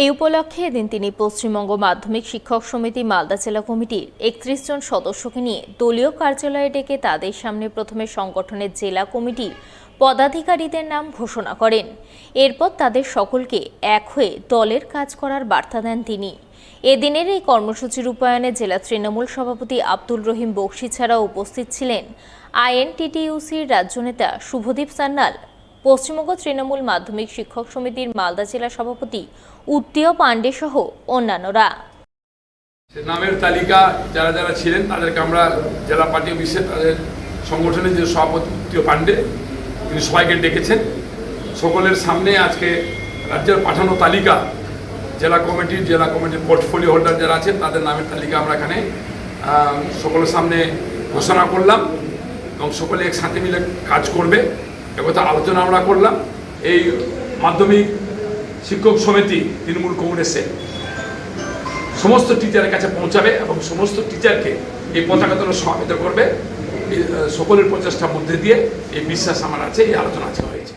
এই উপলক্ষে এদিন তিনি পশ্চিমবঙ্গ মাধ্যমিক শিক্ষক সমিতি মালদা জেলা কমিটির ৩১ জন সদস্যকে নিয়ে দলীয় কার্যালয়ে ডেকে তাদের সামনে প্রথমে সংগঠনের জেলা কমিটির পদাধিকারীদের নাম ঘোষণা করেন। এরপর তাদের সকলকে এক হয়ে দলের কাজ করার বার্তা দেন তিনি। এদিনের এই কর্মসূচি রূপায়ণে জেলা তৃণমূল সভাপতি আব্দুল রহিম বক্সি ছাড়াও উপস্থিত ছিলেন আইএনটিটিইউসির রাজ্য নেতা শুভদীপ সান্যাল, পশ্চিমবঙ্গ তৃণমূল মাধ্যমিক শিক্ষক সমিতির মালদা জেলা সভাপতি উত্তীয় পাণ্ডে সহ অন্যান্যরা। নামের তালিকা যারা যারা ছিলেন তাদেরকে আমরা জেলা পার্টি অফিসে তাদের সংগঠনের যে সভাপতি উত্তীয় পাণ্ডে তিনি সবাইকে ডেকেছেন। সকলের সামনে আজকে রাজ্যের পাঠানো তালিকা জেলা কমিটির পোর্টফোলিও হোল্ডার যারা আছেন তাদের নামের তালিকা আমরা এখানে সকলের সামনে ঘোষণা করলাম এবং সকলে একসাথে মিলে কাজ করবে একথা আলোচনা আমরা করলাম। এই মাধ্যমিক শিক্ষক সমিতি তৃণমূল কংগ্রেসে সমস্ত টিচারের কাছে পৌঁছাবে এবং সমস্ত টিচারকে এই পতাকাতলে সমাবেত করবে। সকলের প্রচেষ্টার মধ্যে দিয়ে এই বিশ্বাস আমার আছে, এই আলোচনা আজকে হয়েছে।